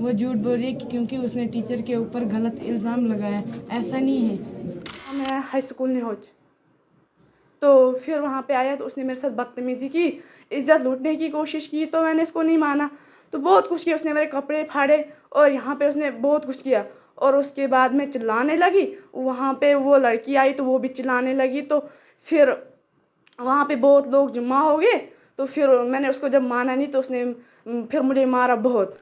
वो झूठ बोल रही है कि क्योंकि उसने टीचर के ऊपर गलत इल्ज़ाम लगाया, ऐसा नहीं है। मैं हाई स्कूल में होच तो फिर वहाँ पे आया तो उसने मेरे साथ बदतमीज़ी की, इज्जत लूटने की कोशिश की, तो मैंने इसको नहीं माना। तो बहुत कुछ किया, उसने मेरे कपड़े फाड़े और यहाँ पे उसने बहुत कुछ किया। और उसके बाद मैं चिल्लाने लगी, वहाँ पे वो लड़की आई तो वो भी चिल्लाने लगी। तो फिर वहाँ पे बहुत लोग जमा हो गए। तो फिर मैंने उसको जब माना नहीं तो उसने फिर मुझे मारा बहुत।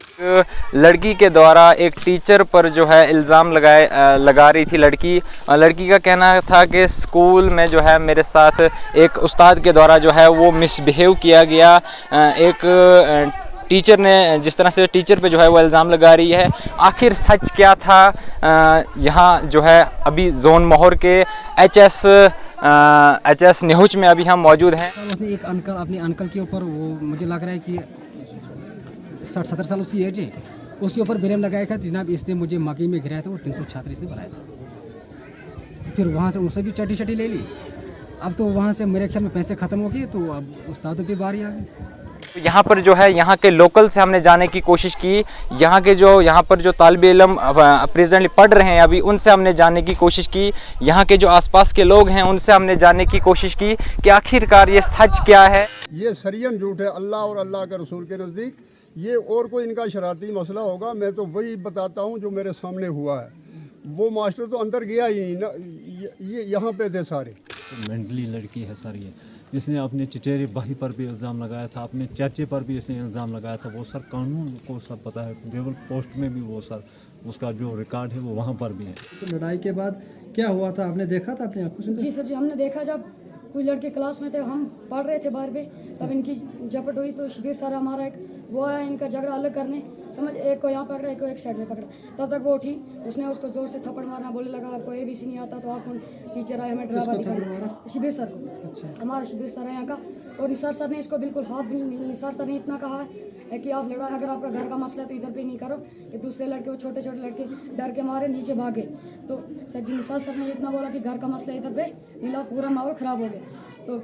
लड़की के द्वारा एक टीचर पर जो है इल्ज़ाम लगा रही थी लड़की। लड़की का कहना था कि स्कूल में जो है मेरे साथ एक उस्ताद के द्वारा जो है वो मिसबिहेव किया गया। एक टीचर ने जिस तरह से टीचर पे जो है वो इल्ज़ाम लगा रही है, आखिर सच क्या था? यहाँ जो है अभी जोन मोहर के एच.एस. न्यूज में अभी हम मौजूद हैं। उसने एक अंकल, अपने अंकल के ऊपर, वो मुझे लग रहा है कि 60-70 साल उसकी एज है, उसके ऊपर ब्लेम लगाया था जनाब इसने मुझे मकई में गिराया था और 300 छात्र इसने बनाया था। फिर वहाँ से उनसे भी चटी ले ली। अब तो वहाँ से मेरे ख्याल में पैसे ख़त्म हो गए, तो अब उस्तादों पे बारी आ गई। यहाँ पर जो है यहाँ के लोकल से हमने जाने की कोशिश की, यहाँ पर जो तालिबे इल्म प्रेजेंटली पढ़ रहे हैं अभी, उनसे हमने जानने की कोशिश की। यहाँ के जो आसपास के लोग हैं उनसे हमने जानने की कोशिश की कि आखिरकार ये सच क्या है। ये सरियन झूठ है अल्लाह और अल्लाह के रसूल के नज़दीक। ये और कोई इनका शरारती मसला होगा, मैं तो वही बताता हूँ जो मेरे सामने हुआ है। वो मास्टर तो अंदर गया ही ना, ये यहाँ पे थे सारे। तो मेंटली लड़की है सर ये, इसने अपने चचेरे भाई पर भी इल्ज़ाम लगाया था, अपने चाचे पर भी इसने इल्ज़ाम लगाया था। वो सर कानून को सब पता है, लेवल पोस्ट में भी वो सर उसका जो रिकॉर्ड है वो वहाँ पर भी है। तो लड़ाई के बाद क्या हुआ था, आपने देखा था अपनी आंखों से? जी सर जी, हमने देखा। जब कुछ लड़के क्लास में थे, हम पढ़ रहे थे बाहर पे, तब इनकी झपट हुई। तो शबीर सर हमारा एक वो आया इनका झगड़ा अलग करने, समझ, एक को यहाँ पकड़ा, एक को एक साइड में पकड़ा। तब तक वो उठी, उसने उसको जोर से थप्पड़ मारना, बोलने लगा आपको ABC नहीं आता तो आप कौन? टीचर आए हमें ड्रामा दिखाने। शबीर सर को, हमारा शबीर सर है यहाँ का। और निसार सर ने इसको बिल्कुल हाथ भी, निसार सर ने इतना कहा है कि आप लड़ा, अगर आपका घर का मसला है तो इधर पे नहीं करो। ये दूसरे लड़के, वो छोटे छोटे लड़के डर के मारे नीचे भागे। तो सर जी निसार सर ने इतना बोला कि घर का मसला इधर पे नीला, पूरा माहौल ख़राब हो गया। तो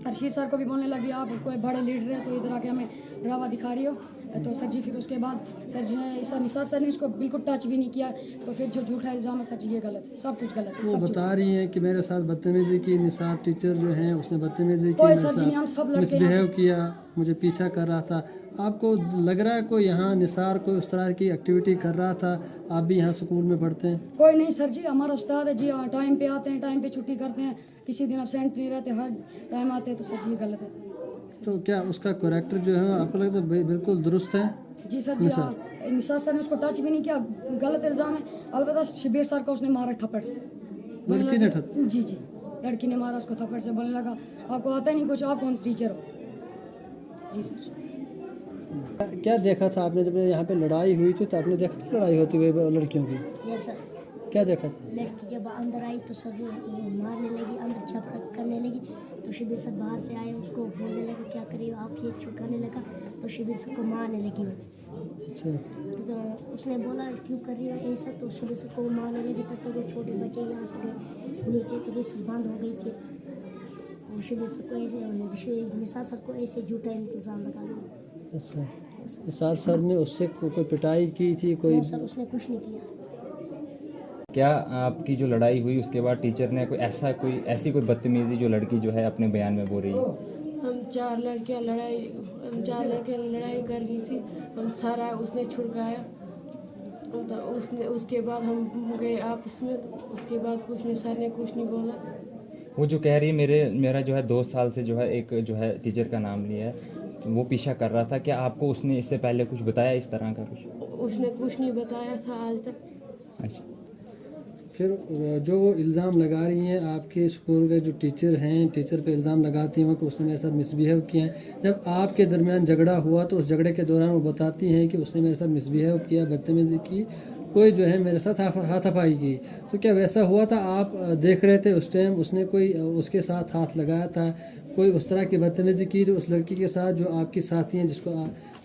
अर्शीद सर को भी बोलने लगी आप कोई बड़े लीडर है तो इधर आके हमें ड्रामा दिखा रही हो। तो सर जी फिर उसके बाद सर जी ने, निसार सर ने इसको बिल्कुल टच भी नहीं किया। तो फिर जो झूठा इल्ज़ाम है सर जी ये गलत है, सब कुछ गलत है। वो बता रही है कि मेरे साथ बदतमीजी की, निसार टीचर जो है उसने बदतमीजी की, कोई सर जी नहीं, हम सब लड़के मिसबिहेव किया, मुझे पीछा कर रहा था। आपको लग रहा है कोई यहाँ निसार कोई उस तरह की एक्टिविटी कर रहा था? आप भी यहाँ स्कूल में पढ़ते हैं? कोई नहीं सर जी, हमारा उस्ताद है जी, टाइम पे आते हैं, टाइम पे छुट्टी करते हैं, किसी दिन अब्सेंट नहीं रहते, हर टाइम आते हैं। तो सर जी ये गलत है। तो क्या उसका कैरेक्टर जो है आपको लगता है बिल्कुल दुरुस्त है? जी सर जी, निसार सर ने उसको टच भी नहीं किया, गलत इल्ज़ाम है। अलबत्ता शबीर सर को उसने मारा थप्पड़ से। लड़की ने जी जी, लड़की ने मारा उसको थप्पड़ से, बोलने लगा आपको आता ही नहीं कुछ, आप कौन टीचर हो? जी सर। क्या देखा था आपने जब यहाँ पे लड़ाई हुई थी? तो आपने देखा था लड़ाई होती हुई लड़कियों की? Yes sir. क्या देखा था? लड़की जब अंदर आई तो सर मारने लगी, अंदर झपट करने लगी। तो शिबिर सर बाहर से आए, उसको बोलने लगा क्या करिए आप, ये छुड़काने लगा। तो शिबिर सर को मारने लगी। अच्छा। तो उसने बोला क्यों कर रही है ऐसा, तो शिबिर सर को मारने लगी। तब तक वो छोटे बच्चे यहाँ से गए नीचे, तो रिसेस बंद हो गई थी। और शिबिर सर को ऐसे, निसार सर को ऐसे झूठा इल्ज़ाम लगा दिया। अच्छा, निसार सर ने उससे कोई पिटाई की थी? कोई सर उसने कुछ नहीं किया। क्या आपकी जो लड़ाई हुई उसके बाद टीचर ने कोई ऐसी कोई बदतमीज़ी जो लड़की जो है अपने बयान में बोल रही है? हम चार लड़कियां लड़ाई कर रही थी, हम सारा उसने छुड़काया। तो उसके बाद हम गए आपस में, उसके बाद कुछ नहीं, सर ने कुछ नहीं बोला। वो जो कह रही है मेरा जो है 2 साल से जो है एक जो है टीचर का नाम लिया है, तो वो पीछा कर रहा था, क्या आपको उसने इससे पहले कुछ बताया इस तरह का कुछ? उसने कुछ नहीं बताया था आज तक। अच्छा। फिर जो वो इल्ज़ाम लगा रही हैं आपके स्कूल के जो टीचर हैं, टीचर पे इल्ज़ाम लगाती हैं कि उसने मेरे साथ मिसबिहेव किया है। जब आपके दरमियान झगड़ा हुआ तो उस झगड़े के दौरान वो बताती हैं कि उसने मेरे साथ मिसबिहेव किया, बदतमीज़ी की, कोई जो है मेरे साथ हाथापाई की। तो क्या वैसा हुआ था? आप देख रहे थे उस टाइम उसने कोई उसके साथ हाथ लगाया था, कोई उस तरह की बदतमीज़ी की जो उस लड़की के साथ जो आपकी साथी हैं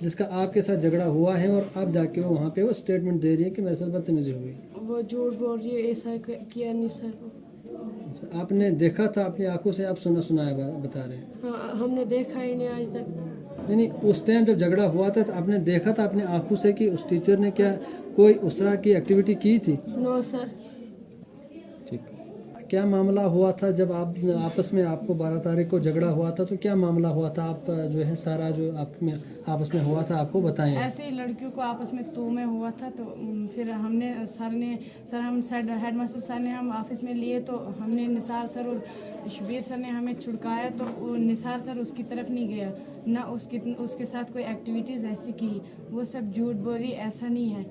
जिसका आपके साथ झगड़ा हुआ है, और आप जाके वहाँ पे वो स्टेटमेंट दे रही है कि मेरे साथ बदतमीज़ी हुई? वो झूठ बोल रही है, ऐसा किया नहीं सर को। आपने देखा था अपनी आंखों से? आप सुनाया बता रहे हैं? हाँ, हमने देखा ही नहीं आज तक। नहीं, उस टाइम जब झगड़ा हुआ था तो आपने देखा था अपनी आंखों से कि उस टीचर ने क्या कोई उस तरह की एक्टिविटी की थी? No sir. ठीक। क्या मामला हुआ था जब आप आपस में आपको 12 तारीख को झगड़ा हुआ था, तो क्या मामला हुआ था? आप जो है सारा जो आप में आपस में हुआ था आपको बताएं। ऐसे ही लड़कियों को आपस में तो में हुआ था, तो फिर हमने हम हेड मास्टर सर ने हम ऑफिस में लिए, तो हमने निसार सर और शबीर सर ने हमें छुड़काया, तो वो निसार सर उसकी तरफ नहीं गया, ना उसके साथ कोई एक्टिविटीज़ ऐसी की। वो सब झूठ बोल रही, ऐसा नहीं है।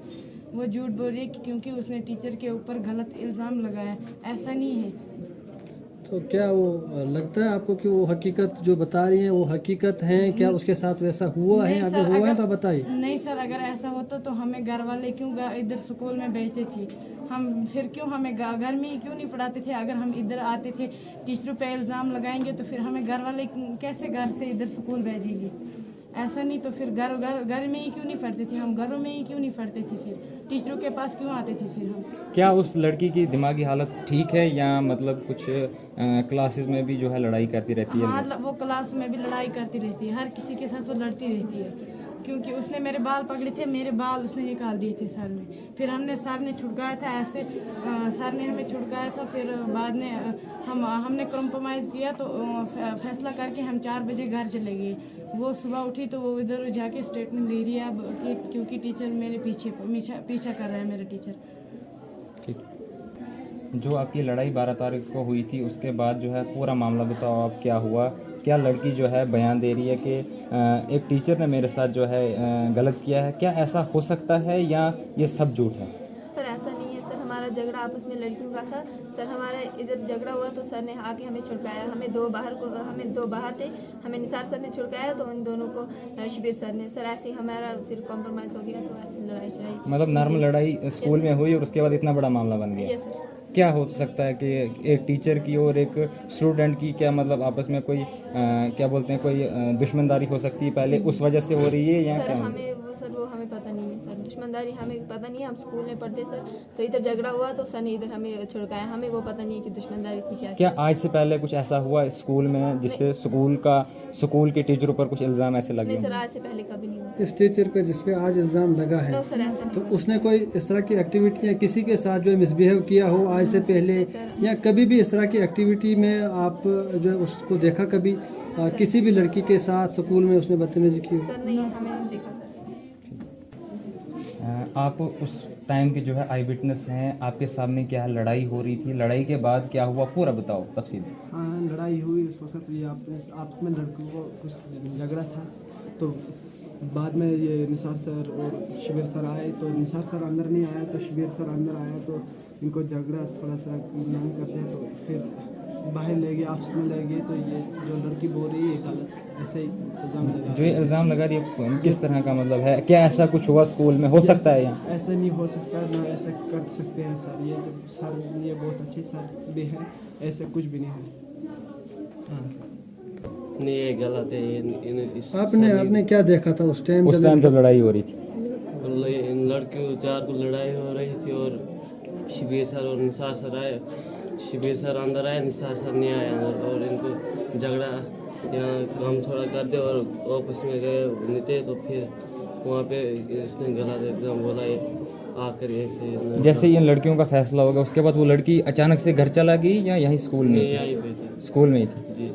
वो झूठ बोल रही है क्योंकि उसने टीचर के ऊपर गलत इल्ज़ाम लगाया, ऐसा नहीं है। तो क्या वो लगता है आपको कि वो हकीकत जो बता रही हैं वो हकीकत है? क्या उसके साथ वैसा हुआ है? नहीं अगर सर, हुआ है तो बताइए। नहीं सर, अगर ऐसा होता तो हमें घर वाले क्यों इधर स्कूल में भेजते थे? हम फिर क्यों हमें घर में ही क्यों नहीं पढ़ाते थे? अगर हम इधर आते थे टीचरों पे इल्ज़ाम लगाएंगे तो फिर हमें घर वाले कैसे घर से इधर स्कूल भेजेंगे? ऐसा नहीं तो फिर घर में ही क्यों नहीं पढ़ते थे? हम घरों में ही क्यों नहीं पढ़ते थे? फिर टीचरों के पास क्यों आते थे फिर हम? क्या उस लड़की की दिमागी हालत ठीक है या मतलब कुछ क्लासेस में भी जो है लड़ाई करती रहती है? हाँ, वो क्लास में भी लड़ाई करती रहती है, हर किसी के साथ वो लड़ती रहती है, क्योंकि उसने मेरे बाल पकड़े थे, मेरे बाल उसने निकाल दिए थे सर में। फिर सर ने छुड़काया था, ऐसे सर ने हमें छुड़काया था। फिर बाद में हमने कॉम्प्रोमाइज़ किया, तो फैसला करके हम 4 बजे घर चले गए। वो सुबह उठी तो वो इधर जाके स्टेटमेंट दे रही है अब क्योंकि टीचर मेरे पीछा कर रहा है, मेरा टीचर। ठीक। जो आपकी लड़ाई 12 तारीख को हुई थी उसके बाद जो है पूरा मामला बताओ आप, क्या हुआ? क्या लड़की जो है बयान दे रही है कि एक टीचर ने मेरे साथ जो है गलत किया है? क्या ऐसा हो सकता है या ये सब झूठ है? सर ऐसा नहीं है सर, हमारा झगड़ा आपस में लड़कियों का था सर। हमारा इधर झगड़ा हुआ तो सर ने आके हमें छुड़काया। हमें दो बाहर थे, हमें निसार सर ने छुड़काया, तो उन दोनों को शबीर सर ने। सर ऐसे ही हमारा फिर कॉम्प्रोमाइज़ हो गया, तो ऐसी लड़ाई चलाई। मतलब नॉर्मल लड़ाई स्कूल में हुई और उसके बाद इतना बड़ा मामला बन गया? Yes sir. क्या हो सकता है कि एक टीचर की और एक स्टूडेंट की क्या मतलब आपस में कोई क्या बोलते हैं, कोई दुश्मनदारी हो सकती है पहले, उस वजह से हो रही है या सर क्या? वो हमें पता नहीं है सर, दुश्मनदारी हमें पता नहीं है। हम स्कूल में पढ़ते सर, तो इधर झगड़ा हुआ तो सर ने इधर हमें छुड़काया। हमें वो पता नहीं है कि दुश्मनदारी थी क्या। क्या आज से पहले कुछ ऐसा हुआ स्कूल में जिससे स्कूल के टीचरों पर कुछ इल्ज़ाम ऐसे लगे? नहीं सर, आज से पहले कभी नहीं हुआ। इस टीचर पे जिस पे आज इल्ज़ाम लगा है, नो सर, ऐसा नहीं तो हुआ। उसने कोई इस तरह की एक्टिविटी या किसी के साथ जो है मिसबिहेव किया हो आज से पहले, या कभी भी इस तरह की एक्टिविटी में आप जो है उसको देखा कभी? किसी भी लड़की के साथ स्कूल में उसने बदतमीजी की हो? सर नहीं, हमें नहीं देखा सर। आप उस टाइम के जो है आई विटनेस हैं, आपके सामने क्या लड़ाई हो रही थी? लड़ाई के बाद क्या हुआ पूरा बताओ तफसील। हाँ, लड़ाई हुई उस वक्त। ये आपस में लड़कों को कुछ झगड़ा था, तो बाद में ये निसार सर और शबीर सर आए, तो निसार सर अंदर नहीं आया तो शबीर सर अंदर आया, तो इनको झगड़ा थोड़ा सा नहीं करते, तो फिर बाहर ले गए, आपस में ले गए। तो ये जो लड़की बोल रही है गलत, ऐसे ही इल्ज़ाम लगा। जो ये इल्ज़ाम लगा रही है किस तरह का मतलब है? क्या ऐसा कुछ हुआ स्कूल में? हो सकता है यहाँ? ऐसा नहीं हो सकता, ना ऐसा कर सकते हैं सर। ये जो सर ये बहुत अच्छे सर भी हैं, ऐसे कुछ भी नहीं है। नहीं, ये गलत है। आपने क्या देखा था उस टाइम जब लड़ाई हो रही थी? इन लड़कियों 4 को लड़ाई हो रही थी और शबीर सर और निसार सर आए। शबीर सर अंदर आए, निसार सर नहीं आए अंदर, और इनको झगड़ा यहाँ हम थोड़ा कर दे और ऑफिस में गए नीचे, तो फिर वहाँ पे इसने गलत एकदम बोला ये आकर ऐसे। जैसे इन लड़कियों का फैसला होगा उसके बाद वो लड़की अचानक से घर चला गई या यहीं स्कूल में? यहीं पे थी, स्कूल में ही थी। जी।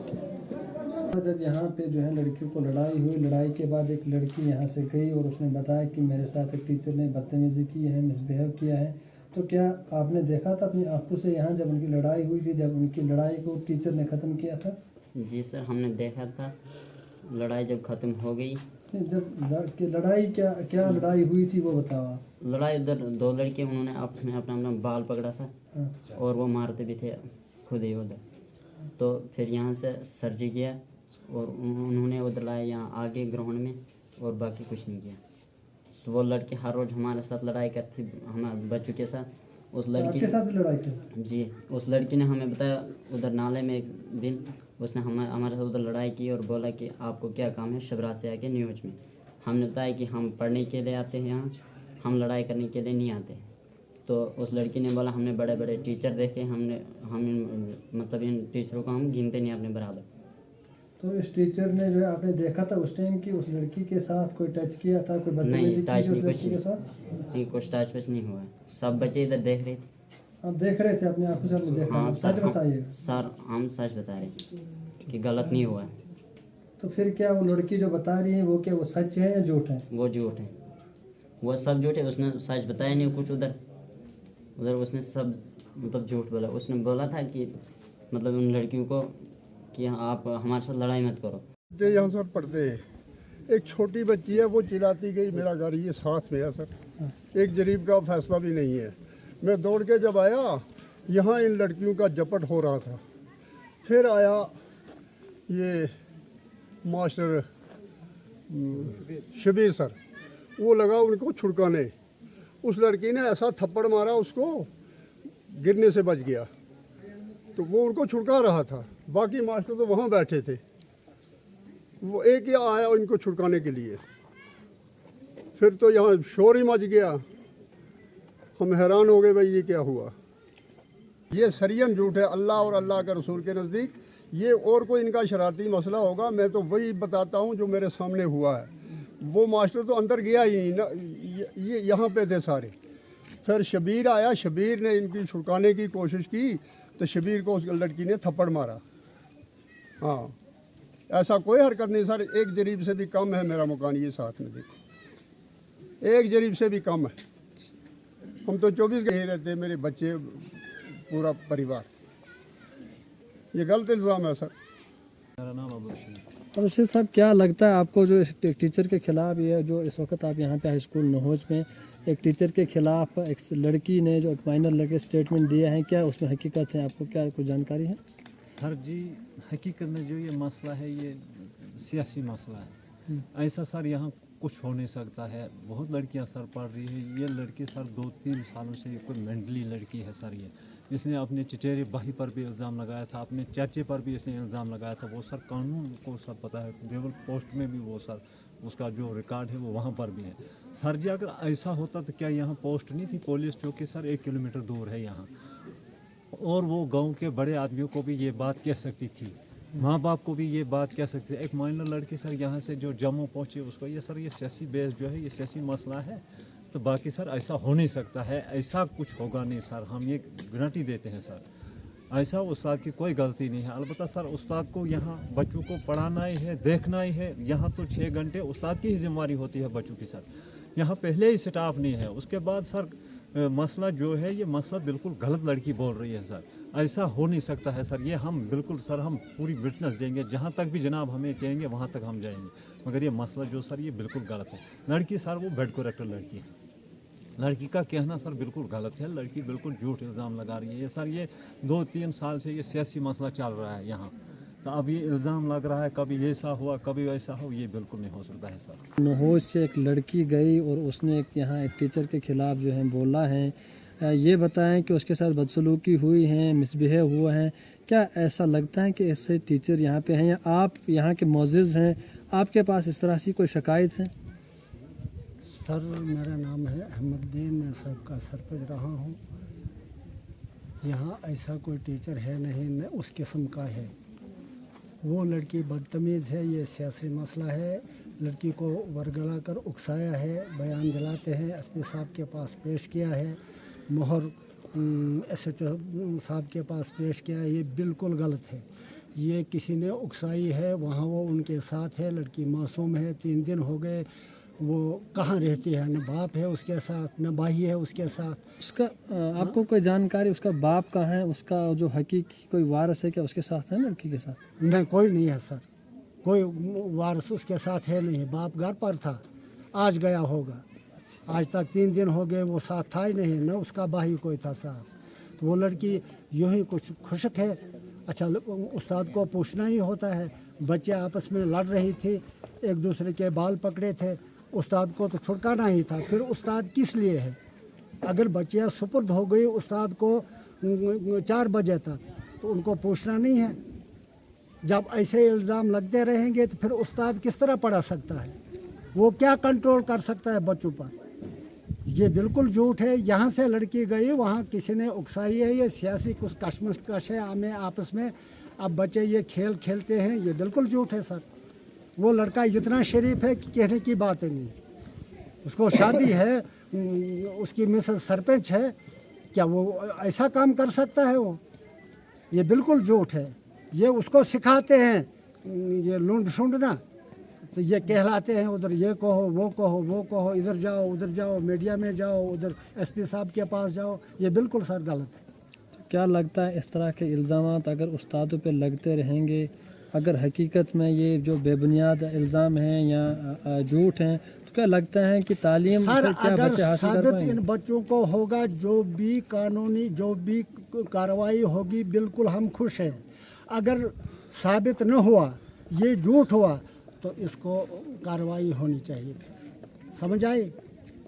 जब यहाँ पे जो है लड़कियों को लड़ाई हुई, लड़ाई के बाद एक लड़की यहाँ से गई और उसने बताया कि मेरे साथ एक टीचर ने बदतमीज़ी की है, मिसबिहेव किया है, तो क्या आपने देखा था अपनी आंखों से यहाँ जब उनकी लड़ाई हुई थी, जब उनकी लड़ाई को टीचर ने ख़त्म किया था? जी सर, हमने देखा था। लड़ाई जब ख़त्म हो गई, जब लड़ाई क्या लड़ाई हुई थी वो बताओ आप। लड़ाई उधर 2 लड़के उन्होंने आपस में अपना बाल पकड़ा था और वो मारते भी थे खुद ही उधर। तो फिर यहाँ से सर जी गया और उन्होंने उधर लाया यहाँ आगे ग्राउंड में, और बाकी कुछ नहीं किया। तो वो लड़के हर रोज़ हमारे साथ लड़ाई करती, हमारे बच्चों के साथ। उस लड़की के साथ लड़ाई करती? जी, उस लड़की ने हमें बताया उधर नाले में एक दिन उसने हमारे साथ उधर लड़ाई की और बोला कि आपको क्या काम है शबरा से आके न्यूज में। हमने बताया कि हम पढ़ने के लिए आते हैं यहाँ, हम लड़ाई करने के लिए नहीं आते। तो उस लड़की ने बोला हमने बड़े बड़े टीचर देखे, हम मतलब इन टीचरों को हम गिनते नहीं अपने बराबर। तो इस टीचर ने जो है आपने देखा था उस टाइम कि उस लड़की के साथ कोई टच किया था, कोई बदतमीजी की टच थी नहीं, उस कुछ लड़की के साथ? नहीं, कुछ टच वच नहीं हुआ। सब बच्चे इधर देख रहे थे। आप देख रहे थे अपने आंखों से, आपने देखा? हाँ सच बताइए सर, हम सच बता रहे हैं कि गलत नहीं हुआ। तो फिर क्या वो लड़की जो बता रही है वो क्या वो सच है या झूठ है? वो झूठ है, वो सब झूठ है। उसने सच बताया नहीं कुछ। उधर उसने सब मतलब झूठ बोला। उसने बोला था कि मतलब उन लड़कियों को कि आप हमारे साथ लड़ाई मत करो। जो यहाँ सर पढ़ते हैं, एक छोटी बच्ची है, वो चिल्लाती गई मेरा घर ये साथ में है सर। एक जरीब का फैसला भी नहीं है। मैं दौड़ के जब आया यहाँ इन लड़कियों का झपट हो रहा था। फिर आया ये मास्टर शबीर सर, वो लगा उनको छुड़काने। उस लड़की ने ऐसा थप्पड़ मारा उसको, गिरने से बच गया। तो वो उनको छुड़का रहा था, बाकी मास्टर तो वहाँ बैठे थे। वो एक ही आया इनको छुड़काने के लिए। फिर तो यहाँ शोर ही मच गया। हम हैरान हो गए भाई ये क्या हुआ। ये सरियन झूठ है अल्लाह और अल्लाह के रसूल के नज़दीक। ये और कोई इनका शरारती मसला होगा। मैं तो वही बताता हूँ जो मेरे सामने हुआ है। वो मास्टर तो अंदर गया ही नहीं ना, ये यहाँ पे थे सारे। फिर शबीर आया, शबीर ने इनकी छुड़काने की कोशिश की तो शबीर को उस लड़की ने थप्पड़ मारा। हाँ, ऐसा कोई हरकत नहीं सर। एक जरीब से भी कम है मेरा मकान, ये साथ में देखो, एक जरीब से भी कम है। हम तो 24 घंटे रहते, मेरे बच्चे, पूरा परिवार। ये गलत इल्ज़ाम है सर। मेरा नाम अबू रशीद। और रशीद साहब, क्या लगता है आपको जो इस टीचर के खिलाफ ये जो इस वक्त आप यहाँ पे हाई स्कूल नहोज में एक टीचर के खिलाफ एक लड़की ने जो एक माइनर लड़के स्टेटमेंट दिया है, क्या उसमें हकीकत है? आपको क्या कुछ जानकारी है? सर जी, हकीकत में जो ये मसला है ये सियासी मसला है। ऐसा सर यहाँ कुछ हो नहीं सकता है। बहुत लड़कियाँ सर पढ़ रही है। ये लड़की सर 2-3 सालों से कोई मेंटली लड़की है सर। ये इसने अपने चचेरे भाई पर भी इल्ज़ाम लगाया था, अपने चाचे पर भी इसने इल्ज़ाम लगाया था। वो सर कानून को सब पता है। बेवल पोस्ट में भी वो सर उसका जो रिकॉर्ड है वो वहाँ पर भी है। सर जी, अगर ऐसा होता तो क्या यहाँ पोस्ट नहीं थी? पुलिस चौकी सर 1 किलोमीटर दूर है यहाँ। और वो गांव के बड़े आदमियों को भी ये बात कह सकती थी, माँ बाप को भी ये बात कह सकती थी। एक माइनर लड़की सर यहाँ से जो जम्मू पहुँची उसको ये सर ये सियासी बेस जो है ये सियासी मसला है। तो बाकी सर ऐसा हो नहीं सकता है, ऐसा कुछ होगा नहीं सर। हम ये गारंटी देते हैं सर। ऐसा उस्ताद की कोई गलती नहीं है। अलबत्ता सर उस्ताद को यहाँ बच्चों को पढ़ाना ही है, देखना ही है। यहाँ तो 6 घंटे उस्ताद की ही जिम्मेवारी होती है बच्चों की सर। यहाँ पहले ही स्टाफ नहीं है। उसके बाद सर मसला जो है ये मसला बिल्कुल गलत लड़की बोल रही है सर। ऐसा हो नहीं सकता है सर। ये हम बिल्कुल सर हम पूरी विटनेस देंगे। जहाँ तक भी जनाब हमें कहेंगे वहाँ तक हम जाएंगे। मगर ये मसला जो सर ये बिल्कुल गलत है। लड़की सर वो बेड करेक्टर लड़की है। लड़की का कहना सर बिल्कुल गलत है। लड़की बिल्कुल झूठ इल्ज़ाम लगा रही है। ये सर ये 2-3 साल से ये सियासी मसला चल रहा है यहाँ। तो अब ये इल्ज़ाम लग रहा है कभी ऐसा हुआ कभी वैसा हो, ये बिल्कुल नहीं हो सकता है सर। नहोज से एक लड़की गई और उसने यहाँ एक टीचर के खिलाफ जो है बोला है। ये बताएं कि उसके साथ बदसलूकी हुई है, मिसबिहेव हुआ है। क्या ऐसा लगता है कि ऐसे टीचर यहाँ पे हैं या आप यहाँ के मोअज़्ज़िज़ हैं, आपके पास इस तरह की कोई शिकायत है? सर मेरा नाम है अहमदुद्दीन, मैं सबका सरपंच रहा हूँ। यहाँ ऐसा कोई टीचर है नहीं, न उस किस्म का है। वो लड़की बदतमीज़ है, ये सियासी मसला है। लड़की को वरगला कर उकसाया है, बयान दिलाते हैं। एसपी साहब के पास पेश किया है, मोहर SHO साहब के पास पेश किया है। ये बिल्कुल गलत है। ये किसी ने उकसाई है, वहाँ वो उनके साथ है। लड़की मासूम है, 3 दिन हो गए। वो कहाँ रहती है? न बाप है उसके साथ, न भाई है उसके साथ। उसका आपको कोई जानकारी उसका बाप कहाँ है? उसका जो हकीकी कोई वारिस है क्या उसके साथ है लड़की के साथ? नहीं, कोई नहीं है सर। कोई वारिस उसके साथ है नहीं। बाप घर पर था, आज गया होगा। आज तक 3 दिन हो गए वो साथ था ही नहीं, न उसका भाई कोई था साथ। तो वो लड़की यूँ ही कुछ खुशक है। अच्छा, उस्ताद को पूछना ही होता है। बच्चे आपस में लड़ रही थी, एक दूसरे के बाल पकड़े थे। उस्ताद को तो छुड़काना ही था। फिर उस्ताद किस लिए है? अगर बच्चियाँ सुपुर्द हो गई उस्ताद को 4 बजे तक, तो उनको पूछना नहीं है? जब ऐसे इल्ज़ाम लगते रहेंगे तो फिर उस्ताद किस तरह पढ़ा सकता है? वो क्या कंट्रोल कर सकता है बच्चों पर? ये बिल्कुल झूठ है। यहाँ से लड़की गई, वहाँ किसी ने उकसाई है। ये सियासी कुछ कशमकश है हमें आपस में। अब बच्चे ये खेल खेलते हैं, ये बिल्कुल झूठ है सर। वो लड़का इतना शरीफ है कि कहने की बात ही नहीं। उसको शादी है, उसकी मिसेस सरपंच है, क्या वो ऐसा काम कर सकता है? वो ये बिल्कुल झूठ है। ये उसको सिखाते हैं ये लूंड शुंडना, तो ये कहलाते हैं उधर ये कहो वो कहो वो कहो, इधर जाओ उधर जाओ, मीडिया में जाओ, उधर एसपी साहब के पास जाओ। ये बिल्कुल सर गलत है। क्या लगता है इस तरह के इल्ज़ामात अगर उस्तादों पे लगते रहेंगे, अगर हकीकत में ये जो बेबुनियाद इल्ज़ाम हैं या झूठ हैं, तो क्या लगता है कि तालीम सर से क्या अगर बच्चे हासिल कर साबित पाएंगे? इन बच्चों को होगा, जो भी कानूनी जो भी कार्रवाई होगी, बिल्कुल हम खुश हैं। अगर साबित न हुआ, ये झूठ हुआ, तो इसको कार्रवाई होनी चाहिए। समझ आए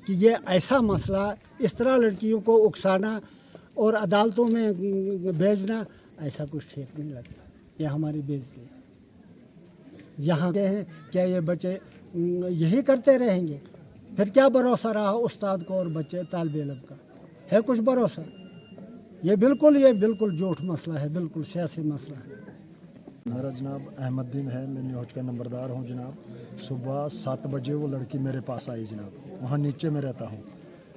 कि ये ऐसा मसला, इस तरह लड़कियों को उकसाना और अदालतों में भेजना, ऐसा कुछ ठीक नहीं लगता। ये हमारी बेइज्जती है। यहाँ के हैं क्या ये बच्चे यही करते रहेंगे? फिर क्या भरोसा रहा उस्ताद को और बच्चे तालिब इल्म का? है कुछ भरोसा? ये बिल्कुल झूठ मसला है, बिल्कुल सियासी मसला है। मेरा जनाब अहमदुद्दीन है, मैं न्यूज का नंबरदार हूँ जनाब। सुबह 7 बजे वो लड़की मेरे पास आई जनाब, वहाँ नीचे में रहता हूँ।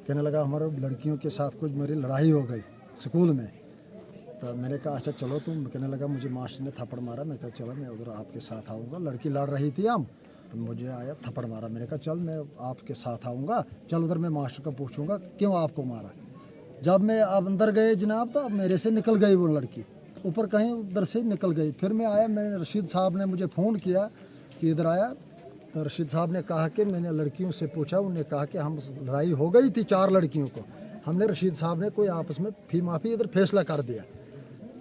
कहने लगा हमारे लड़कियों के साथ कुछ मेरी लड़ाई हो गई स्कूल में। तो मैंने कहा अच्छा चलो तुम। कहने लगा मुझे मास्टर ने थप्पड़ मारा। मैं कहा चलो मैं उधर आपके साथ आऊँगा। लड़की लड़ रही थी हम, तो मुझे आया थप्पड़ मारा। मैंने कहा चल मैं आपके साथ आऊँगा, चल उधर मैं मास्टर को पूछूँगा क्यों आपको मारा। जब मैं अब अंदर गए जनाब, तो मेरे से निकल गई वो लड़की, ऊपर कहीं उधर से निकल गई। फिर मैं आया, मैंने रशीद साहब ने मुझे फ़ोन किया कि इधर आया। तो रशीद साहब ने कहा कि मैंने लड़कियों से पूछा, उन्होंने कहा कि हम लड़ाई हो गई थी 4 लड़कियों को। हमने रशीद साहब ने कोई आपस में फी माफ़ी इधर फैसला कर दिया।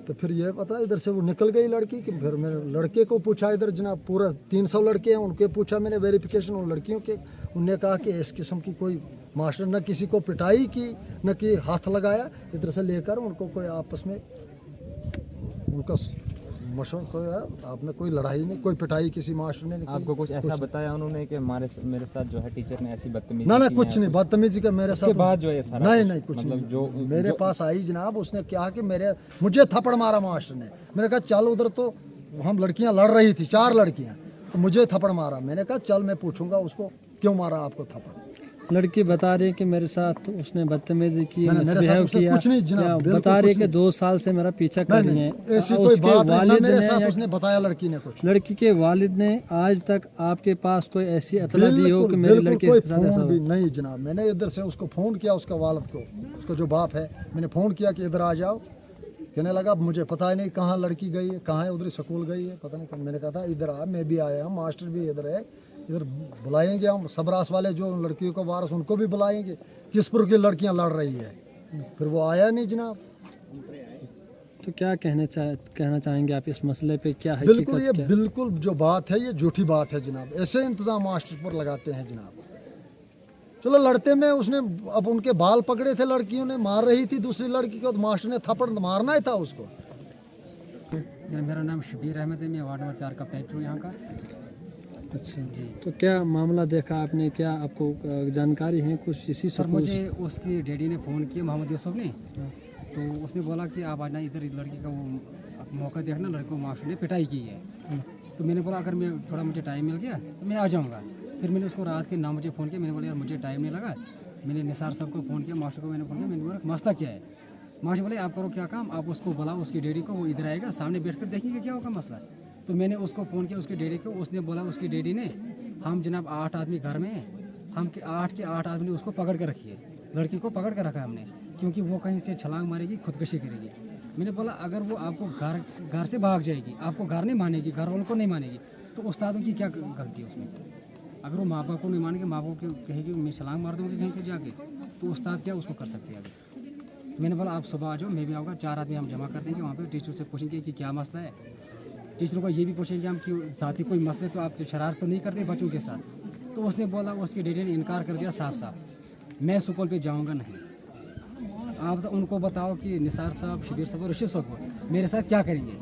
तो फिर ये पता इधर से वो निकल गई लड़की कि फिर मैंने लड़के को पूछा, इधर जनाब पूरा 300 लड़के हैं, उनके पूछा मैंने वेरिफिकेशन उन लड़कियों के। उनने कहा कि इस किस्म की कोई मास्टर न किसी को पिटाई की, न कि हाथ लगाया। इधर से लेकर उनको कोई आपस में उनका मशवरा खोया, आपने कोई लड़ाई नहीं, कोई पिटाई किसी मास्टर ने नहीं। आपको कुछ ऐसा बताया उन्होंने कि मेरे साथ जो है टीचर ने ऐसी बदतमीजी ना की कुछ है? नहीं बदतमीजी का मेरे साथ बाद जो है सारा नहीं कुछ मतलब नहीं। जो मेरे पास आई जनाब, उसने कहा कि मुझे थप्पड़ मारा मास्टर ने। मैंने कहा चल उधर, तो हम लड़कियां लड़ रही थी 4 लड़कियां, तो मुझे थप्पड़ मारा। मैंने कहा चल मैं पूछूंगा उसको क्यों मारा आपको थप्पड़। लड़की बता रही कि मेरे साथ उसने बदतमीजी की, मेरे साथ मिसबिहेव उसने किया। कुछ नहीं जनाब, बिल्कुल बता रही कुछ कि 2 साल से मेरा पीछा कर रही हैं। ऐसी कोई उसके बात नहीं, ना वालिद मेरे ने साथ या उसने बताया लड़की ने कुछ। लड़की के वालिद ने आज तक आपके पास कोई ऐसी इत्तला दी हो कि मेरी बिल्कुल लड़की कोई के साथ ऐसा फ़ोन हुआ? भी नहीं जनाब। मैंने इधर से उसको फ़ोन किया, उसका वालिद को, उसका जो बाप है, मैंने फ़ोन किया कि इधर आ जाओ। कहने लगा मुझे पता ही नहीं कहाँ लड़की गई है, कहाँ है, उधर स्कूल गई है, पता नहीं। मैंने कहा था इधर आ, मैं भी आया हूँ, मास्टर भी इधर है, इधर बुलाएंगे हम सबरास वाले जो लड़कियों को वारस, उनको भी बुलाएंगे, किसपुर की लड़कियां लड़ रही है। फिर वो आया नहीं जनाब। तो क्या कहना चाहेंगे आप इस मसले पे? क्या बिल्कुल ये क्या? बिल्कुल जो बात है ये झूठी बात है जनाब। ऐसे इंतज़ाम मास्टर पर लगाते हैं जनाब। चलो लड़ते में उसने अब उनके बाल पकड़े थे, लड़कियों ने मार रही थी दूसरी लड़की को, तो मास्टर ने थप्पड़ मारना ही था उसको। मेरा नाम शबीर अहमद है, मैं वार्ड नंबर 4 का पैंच हूँ यहाँ का। अच्छा जी। तो क्या मामला देखा आपने, क्या आपको जानकारी है कुछ इसी सर? मुझे उसकी डैडी ने फ़ोन किया, मोहम्मद यूसुफ ने, तो उसने बोला कि आप आज ना इधर लड़की का वो मौका देखना, लड़की को मास्टर ने पिटाई की है। तो मैंने बोला अगर मैं थोड़ा मुझे टाइम मिल गया तो मैं आ जाऊँगा। फिर मैंने उसको रात के 9 बजे फ़ोन किया। मैंने बोला यार मुझे टाइम नहीं लगा। मैंने निसार साहब को फ़ोन किया, मास्टर को मैंने फ़ोन किया। मैंने बोला मसला क्या है? मास्टर बोले आप करो क्या काम, आप उसको बुलाओ, उसकी डैडी को, वो इधर आएगा, सामने बैठ कर देखेंगे क्या होगा मसला। तो मैंने उसको फ़ोन किया उसके डैडी को। उसने बोला उसकी डैडी ने, हम जनाब 8 आदमी घर में हैं, हम 8 के 8 आदमी उसको पकड़ कर रखिए, लड़की को पकड़ कर रखा है हमने, क्योंकि वो कहीं से छलांग मारेगी, खुदकशी करेगी। मैंने बोला अगर वो आपको घर से भाग जाएगी, आपको घर नहीं मानेगी, घर वालों को नहीं मानेगी, तो उस्तादों की क्या गलती है उसमें? अगर वो माँ बाप को नहीं मानेंगे, माँ बाप को कहेगी मैं छलांग मार दूँगी कहीं से जाके, तो उस्ताद क्या उसको कर सकते हैं आगे। मैंने बोला आप सुबह आ जाओ, मैं भी आऊँगा, 4 आदमी हम जमा कर देंगे वहाँ पे। टीचर से पूछेंगे कि क्या मसला है, टीचरों को ये भी पूछेंगे हम कि साथ ही कोई मसले, तो आप शरारत तो नहीं करते बच्चों के साथ। तो उसने बोला, उसकी डैडी ने इनकार कर दिया साफ साफ, मैं स्कूल पे जाऊंगा नहीं। आप तो उनको बताओ कि निसार साहब, शबीर साहब, रशीद साहब मेरे साथ क्या करेंगे।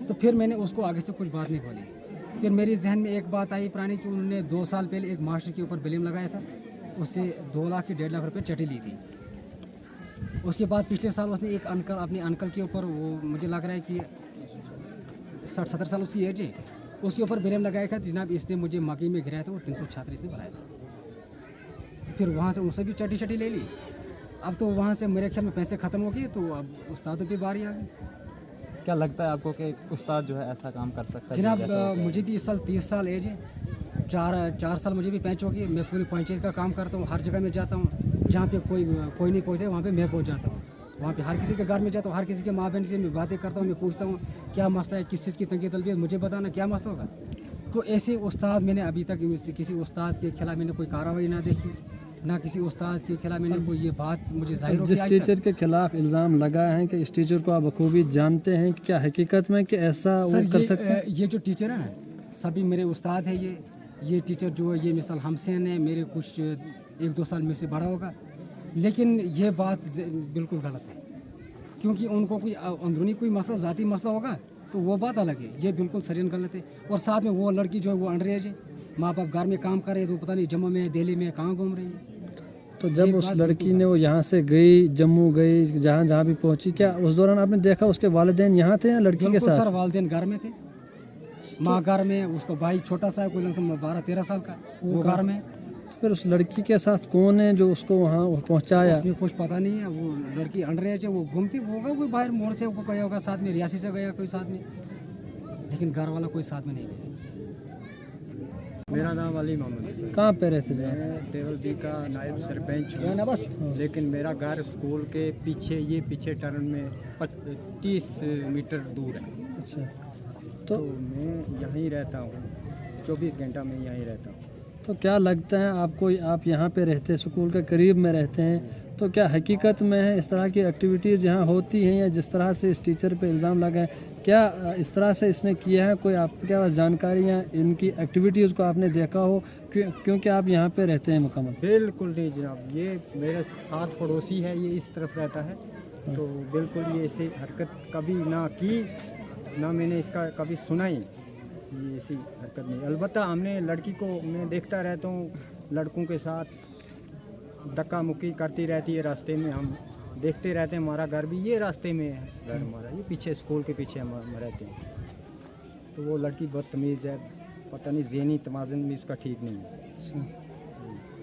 तो फिर मैंने उसको आगे से कुछ बात नहीं बोली। फिर मेरे जहन में एक बात आई पुरानी कि उन्होंने 2 साल पहले एक मास्टर के ऊपर ब्लेम लगाया था, उससे 2 लाख की 1.5 लाख रुपये चटी ली थी। उसके बाद पिछले साल उसने एक अंकल, अपने अंकल के ऊपर, वो मुझे लग रहा है कि 60-70 साल उसकी एज है, उसके ऊपर ब्लेम लगाया था जनाब इसने मुझे मकई में गिराया था और 300 छात्र इसने बनाया था। फिर वहाँ से उनसे भी चटी ले ली। अब तो वहाँ से मेरे ख्याल में पैसे ख़त्म हो गए, तो अब उस्तादों की बारी आ गई। क्या लगता है आपको कि उस्ताद जो है ऐसा काम कर सकता है? जनाब मुझे भी इस साल 30 साल एज है, 4 साल मुझे भी पैंच हो गई। मैं पूरी पंचायत का काम करता हूँ, हर जगह में जाता हूँ, जहाँ पे कोई नहीं पहुँचता वहाँ पे मैं पहुँच जाता हूँ। वहाँ पे हर किसी के घर में जाता हूँ, हर किसी के माँ बहन से मैं बातें करता हूँ, मैं पूछता हूँ क्या मसला है, किस चीज़ की तंगी तलबी है, मुझे बताना क्या मसला होगा। तो ऐसे उस्ताद मैंने अभी तक किसी उस्ताद के खिलाफ मैंने कोई कार्रवाई ना देखी, ना किसी उस्ताद के खिलाफ मैंने कोई ये बात मुझे जाहिर हो। जिस टीचर के खिलाफ इल्ज़ाम लगाए हैं कि इस टीचर को आप बखूबी जानते हैं कि क्या हकीकत में कि ऐसा वो कर सकते हैं? ये जो टीचर है ना, सभी मेरे उस्ताद है। ये टीचर जो है ये मिसाल हमसेन है, मेरे कुछ 1-2 साल में से बड़ा होगा, लेकिन ये बात बिल्कुल गलत है। क्योंकि उनको कोई अंदरूनी कोई मसला, ज़ाती मसला होगा तो वो बात अलग है, ये बिल्कुल सरियन गलत है। और साथ में वो लड़की जो है वो अंडर एज है, माँ बाप घर में काम कर रहे हैं, तो पता नहीं जम्मू में दिल्ली में कहाँ घूम रही है। तो जब उस लड़की ने वो यहाँ से गई, जम्मू गई, जहाँ भी पहुँची, क्या उस दौरान आपने देखा उसके वालिदैन यहाँ थे या लड़की के साथ? सर वालिदैन घर में थे, माँ घर में, उसका भाई छोटा सा है, कोई 12-13 साल का, वो घर में। फिर उस लड़की के साथ कौन है जो उसको वहाँ पहुँचाया? उसमें कुछ पता नहीं है। वो लड़की अंडर एज है, वो घूमती होगा, कोई बाहर मोड़ से गया होगा, साथ में रियासी से गया कोई साथ में, लेकिन घर वाला कोई साथ में नहीं गया। मेरा नाम अली मोहम्मद है। कहाँ पे रहते थे? मैं देवलदी का नायब सरपंच हूँ, लेकिन मेरा घर स्कूल के पीछे, ये पीछे टर्न में 30 मीटर दूर है। अच्छा, तो मैं यहीं रहता हूँ, 24 घंटा मैं यहीं रहता हूँ। तो क्या लगता है आपको, आप यहाँ पे रहते हैं, स्कूल के करीब में रहते हैं, तो क्या हकीकत में है इस तरह की एक्टिविटीज़ यहाँ होती हैं, या जिस तरह से इस टीचर पे इल्ज़ाम लगाए, क्या इस तरह से इसने किया है? कोई आपके पास जानकारियाँ इनकी एक्टिविटीज़ को आपने देखा हो, क्योंकि आप यहाँ पे रहते हैं मुकम्मल? बिल्कुल नहीं जनाब, ये मेरे साथ पड़ोसी है, ये इस तरफ रहता है, तो बिल्कुल ये ऐसी हरकत कभी ना की, ना मैंने इसका कभी सुना ही, ये ऐसी हरकत नहीं। अलबत्ता हमने लड़की को, मैं देखता रहता हूँ लड़कों के साथ धक्का मुक्की करती रहती है रास्ते में, हम देखते रहते हैं। हमारा घर भी ये रास्ते में है, घर हमारा ये पीछे, स्कूल के पीछे हम रहते हैं। तो वो लड़की बदतमीज़ है, पता नहीं ज़हनी तवाज़ुन भी उसका ठीक नहीं है।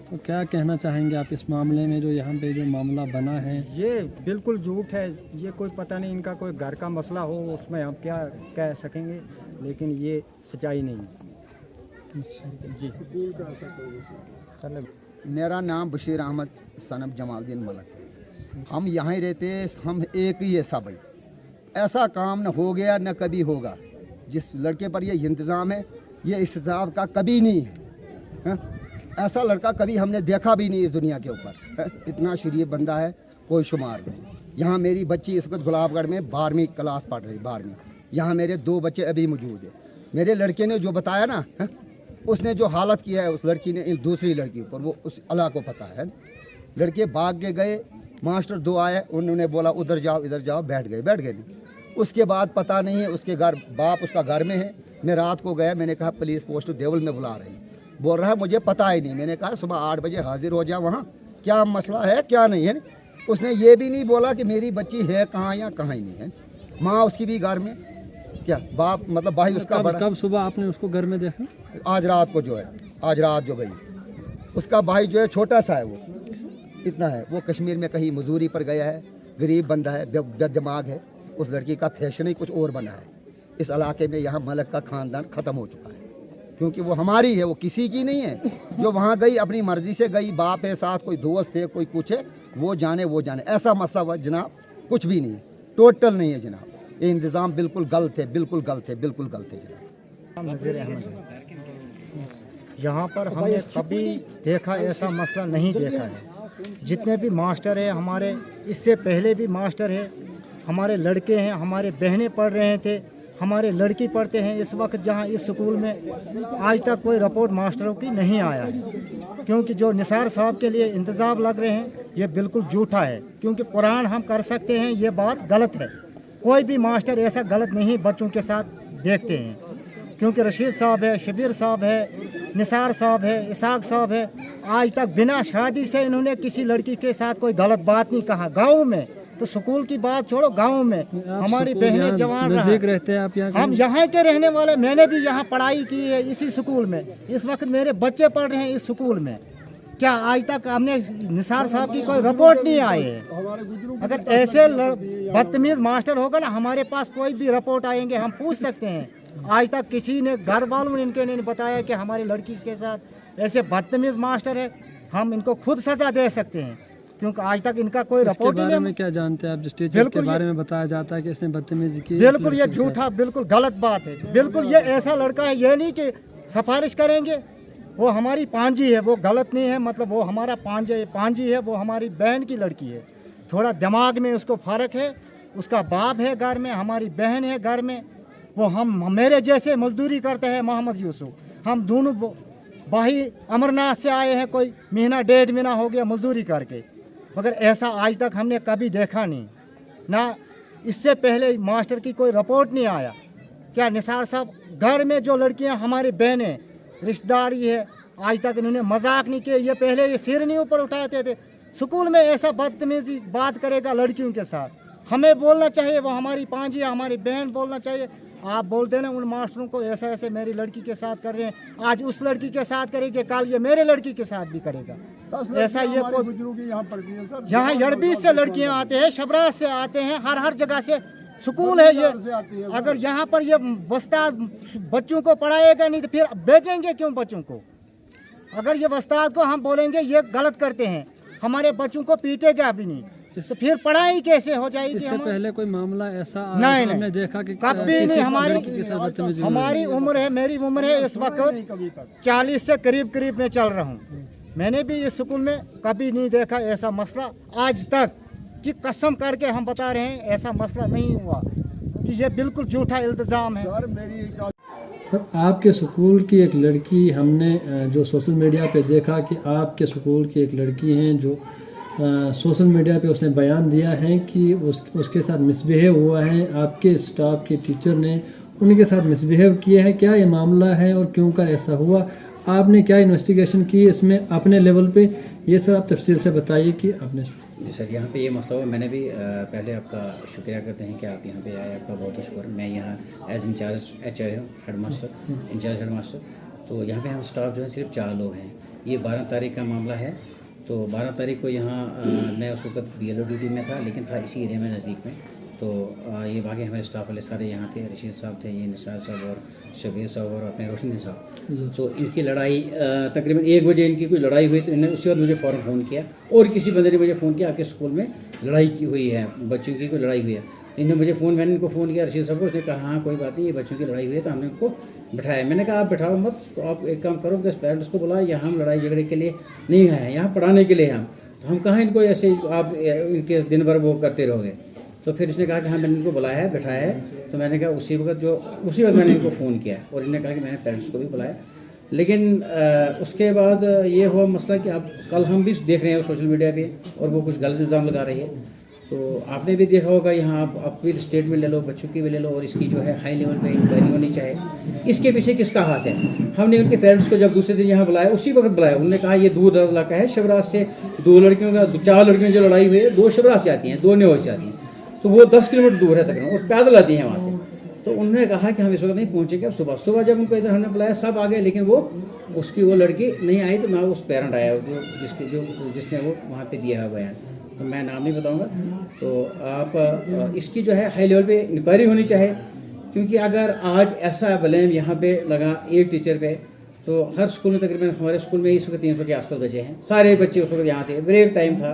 तो क्या कहना चाहेंगे आप इस मामले में, जो यहाँ पे जो मामला बना है? ये बिल्कुल झूठ है, ये कोई पता नहीं इनका कोई घर का मसला हो, उसमें हम क्या कह सकेंगे, लेकिन ये सच्चाई नहीं है। जी। मेरा नाम बशीर अहमद सनब जमालुद्दीन मलक है। हम यहाँ ही रहते, हम एक ही है सब। ऐसा काम न हो गया न कभी होगा। जिस लड़के पर ये इंतज़ाम है, ये इस हिसाब का कभी नहीं है। ऐसा लड़का कभी हमने देखा भी नहीं इस दुनिया के ऊपर। इतना शरीफ बंदा है, कोई शुमार नहीं। यहाँ मेरी बच्ची इस वक्त गुलाबगढ़ में 12वीं क्लास पढ़ रही, 12वीं। यहाँ मेरे 2 बच्चे अभी मौजूद है। मेरे लड़के ने जो बताया ना, उसने जो हालत किया है उस लड़की ने, दूसरी लड़की पर, वो उस अल्लाह को पता है। लड़के भाग के गए, मास्टर 2 आए, उन्होंने बोला उधर जाओ इधर जाओ, बैठ गए नहीं। उसके बाद पता नहीं है, उसके घर बाप उसका घर में है। मैं रात को गया, मैंने कहा पुलिस पोस्ट देवल में बुला रही, बोल रहा है मुझे पता ही नहीं। मैंने कहा सुबह 8 बजे हाजिर हो जा, वहाँ क्या मसला है क्या नहीं है। उसने ये भी नहीं बोला कि मेरी बच्ची है कहाँ या कहाँ ही नहीं है। माँ उसकी भी घर में, क्या बाप मतलब भाई उसका बड़ा। कब सुबह आपने उसको घर में देखा? आज रात को जो है, आज रात जो गई, उसका भाई जो है छोटा सा है, वो इतना है, वो कश्मीर में कहीं मजदूरी पर गया है, गरीब बंदा है, दिमाग है। उस लड़की का फैशन ही कुछ और बना है। इस इलाके में यहाँ मलक का ख़ानदान ख़त्म हो चुका है, क्योंकि वो हमारी है, वो किसी की नहीं है। जो वहाँ गई अपनी मर्ज़ी से गई, बाप है साथ, कोई दोस्त है, कोई कुछ है, वो जाने वो जाने। ऐसा मसला हुआ जनाब, कुछ भी नहीं है, टोटल नहीं है जनाब। ये इंतज़ाम बिल्कुल गलत है, बिल्कुल गलत है, बिल्कुल गलत है जनाब। नज़ीर अहमद है। यहाँ पर हमने कभी देखा ऐसा मसला नहीं देखा है। जितने भी मास्टर हैं हमारे, इससे पहले भी मास्टर है, हमारे लड़के हैं, हमारे बहनें पढ़ रहे थे, हमारे लड़की पढ़ते हैं इस वक्त जहाँ इस स्कूल में। आज तक कोई रिपोर्ट मास्टरों की नहीं आया है, क्योंकि जो निसार साहब के लिए इंतज़ाम लग रहे हैं ये बिल्कुल झूठा है। क्योंकि कुरान हम कर सकते हैं, ये बात गलत है। कोई भी मास्टर ऐसा गलत नहीं बच्चों के साथ देखते हैं, क्योंकि रशीद साहब है, शबीर साहब है, निसार साहब है, इसाक साहब है, आज तक बिना शादी से इन्होंने किसी लड़की के साथ कोई गलत बात नहीं कहा। गाँव में तो स्कूल की बात छोड़ो, गांव में हमारी बहनें जवान रहा। नजदीक रहते हैं आप यहाँ? हम यहाँ के रहने वाले, मैंने भी यहाँ पढ़ाई की है इसी स्कूल में। इस वक्त मेरे बच्चे पढ़ रहे हैं इस स्कूल में। क्या आज तक हमने निसार साहब की कोई रिपोर्ट नहीं आई है? अगर ऐसे बदतमीज मास्टर होगा ना, हमारे पास कोई भी रिपोर्ट आएंगे, हम पूछ सकते हैं। आज तक किसी ने, घर वालों ने इनके नहीं बताया कि हमारी लड़की के साथ ऐसे बदतमीज मास्टर है। हम इनको खुद सजा दे सकते हैं, क्योंकि आज तक इनका कोई रिपोर्ट ही नहीं। में क्या जानते हैं आप? जिस टीचर के बारे में बताया जाता है कि इसने बदतमीजी की, बिल्कुल ये झूठा, बिल्कुल गलत बात है। बिल्कुल ये ऐसा लड़का है, ये नहीं कि सिफारिश करेंगे। वो हमारी पांजी है, वो गलत नहीं है, मतलब वो हमारा पांजी है, वो हमारी बहन की लड़की है। थोड़ा दिमाग में उसको फ़र्क है। उसका बाप है घर में, हमारी बहन है घर में। वो हम मेरे जैसे मजदूरी करते हैं। मोहम्मद यूसुफ, हम दोनों भाई अमरनाथ से आए हैं, कोई महीना 1.5 महीना हो गया मजदूरी करके, मगर ऐसा आज तक हमने कभी देखा नहीं ना। इससे पहले मास्टर की कोई रिपोर्ट नहीं आया। क्या निसार साहब घर में जो लड़कियां हमारी बहनें रिश्तेदारी है, आज तक इन्होंने मजाक नहीं किया। ये पहले ये सिर नहीं ऊपर उठाते थे। स्कूल में ऐसा बदतमीजी बात करेगा लड़कियों के साथ, हमें बोलना चाहिए। वो हमारी पांजी है, हमारी बहन, बोलना चाहिए। आप बोल देना उन मास्टरों को ऐसा ऐसे मेरी लड़की के साथ कर रहे हैं, आज उस लड़की के साथ करेंगे, कल ये मेरे लड़की के साथ भी करेगा। ऐसा ये यहाँ यड़बीस से लड़कियाँ आते हैं, शबराज से आते हैं, हर जगह से स्कूल है ये। अगर यहाँ पर ये वस्ताद बच्चों को पढ़ाएगा नहीं तो फिर भेजेंगे क्यों बच्चों को? अगर ये वस्ताद को हम बोलेंगे ये गलत करते हैं, हमारे बच्चों को पीटेगा भी नहीं, तो फिर पढ़ाई कैसे हो जाएगी? इससे पहले कोई मामला ऐसा नहीं हमने देखा कि कभी नहीं। हमारी उम्र है, मेरी उम्र है इस वक्त 40 से करीब में चल रहा हूँ। मैंने भी इस स्कूल में कभी नहीं देखा ऐसा मसला आज तक, कि कसम करके हम बता रहे हैं ऐसा मसला नहीं हुआ, कि ये बिल्कुल झूठा इल्ज़ाम है। सर, आपके स्कूल की एक लड़की, हमने जो सोशल मीडिया पे देखा कि आपके स्कूल की एक लड़की हैं जो सोशल मीडिया पे उसने बयान दिया है कि उसके साथ मिसबिहेव हुआ है, आपके स्टाफ के टीचर ने उनके साथ मिसबिहेव किया है। क्या ये मामला है और क्यों कर ऐसा हुआ? आपने क्या इन्वेस्टिगेशन की इसमें अपने लेवल पे? ये सर आप तफसील से बताइए कि आपने। जी सर, यहाँ पे ये मसला हुआ। मैंने भी पहले आपका शुक्रिया करते हैं कि आप यहाँ पे आए, आपका बहुत ही शुक्र। मैं यहाँ एज इंचार्ज HI हूँ, हेडमास्टर, इंचार्ज हेडमास्टर। तो यहाँ पे हम स्टाफ जो है सिर्फ 4 लोग हैं। ये 12 तारीख का मामला है। तो 12 तारीख को यहाँ मैं उस वक्त BLO ड्यूटी में था, लेकिन था इसी एरिया में नज़दीक में। तो ये बाकी हमारे स्टाफ वाले सारे यहाँ थे। रशीद साहब थे, ये निसार साहब और शबीर साहब और अपने रोशनी साहब। तो इनकी लड़ाई तकरीबन 1 बजे इनकी कोई लड़ाई हुई, तो इन्होंने उसी वक्त मुझे फ़ौरन फ़ोन किया, और किसी बंदे ने मुझे फ़ोन किया आपके स्कूल में लड़ाई की हुई है, बच्चों की कोई लड़ाई हुई है। इन्होंने मुझे मैंने इनको फ़ोन किया रशीद साहब को। उसने कहा हाँ कोई बात नहीं, ये बच्चों की लड़ाई हुई है। तो हमने उनको बैठाया। मैंने कहा आप बैठाओ मत, तो आप एक काम करो, कि पेरेंट्स को बुलाओ, यहाँ हम लड़ाई झगड़े के लिए नहीं आए हैं, यहाँ पढ़ाने के लिए हम। तो हम कहाँ इनको ऐसे आप इनके दिन भर वो करते रहोगे? तो फिर उसने कहा कि हाँ मैंने इनको बुलाया है, बैठाया है। तो मैंने कहा उसी वक्त मैंने इनको फ़ोन किया, और इन्होंने कहा कि मैंने पेरेंट्स को भी बुलाया। लेकिन उसके बाद ये हुआ मसला कि अब कल हम भी देख रहे हैं सोशल मीडिया पे, और वो कुछ गलत इल्ज़ाम लगा रही है। तो आपने भी देखा होगा, यहाँ आप भी स्टेटमेंट ले लो, बच्चों की भी ले लो, और इसकी जो है हाई लेवल पे इंक्वायरी होनी चाहिए। इसके पीछे किसका हाथ है? हमने उनके पेरेंट्स को जब दूसरे दिन यहाँ बुलाया, उसी वक्त बुलाया, उन्होंने कहा ये दूर दराज इलाका है, शबराज से 4 लड़कियों जो लड़ाई हुई है, 2 शबराज से आती हैं, 2 न्योज से आती हैं। तो वो 10 किलोमीटर दूर है तकरीबन, और पैदल आती हैं वहाँ से। तो उन्होंने कहा कि हम इस वक्त नहीं पहुँचेंगे। अब सुबह जब उनको इधर हमने बुलाया, सब आ गए, लेकिन वो लड़की नहीं आई। तो ना उस पेरेंट आया जिसने वो वहाँ पे दिया है बयान। तो मैं नाम नहीं बताऊँगा। तो आप इसकी जो है हाई लेवल पे इंक्वायरी होनी चाहिए, क्योंकि अगर आज ऐसा ब्लेम यहाँ पे लगा एक टीचर पे, तो हर स्कूल में तकरीबन, हमारे स्कूल में इस वक्त 300 के आसपास बच्चे हैं। सारे बच्चे उस वक्त यहाँ थे। ब्रेक टाइम था,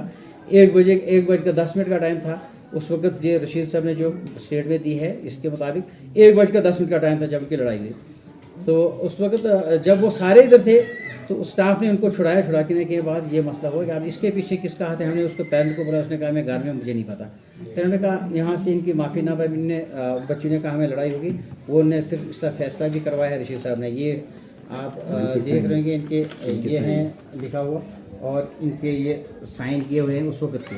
1:10 का टाइम था। उस वक्त ये रशीद साहब ने जो स्टेटमेंट दी है, इसके मुताबिक 1:10 का टाइम था जब की लड़ाई हुई। तो उस वक्त जब वो सारे इधर थे, तो स्टाफ ने उनको छुड़ाने के बाद ये मसला हुआ कि अब इसके पीछे किसका हाथ है। हमने उसको पेरेंट को बोला, उसने कहा मैं घर में, मुझे नहीं पता। फिर हमने कहा यहाँ से इनकी माफ़ी ना पाई, इनने बच्ची ने कहा हमें लड़ाई होगी, वो ने फिर इसका फैसला भी करवाया है रशीद साहब ने। ये आप देख रहे हैं इनके ये हैं लिखा हुआ, और इनके ये साइन किए हुए हैं उस वक्त के,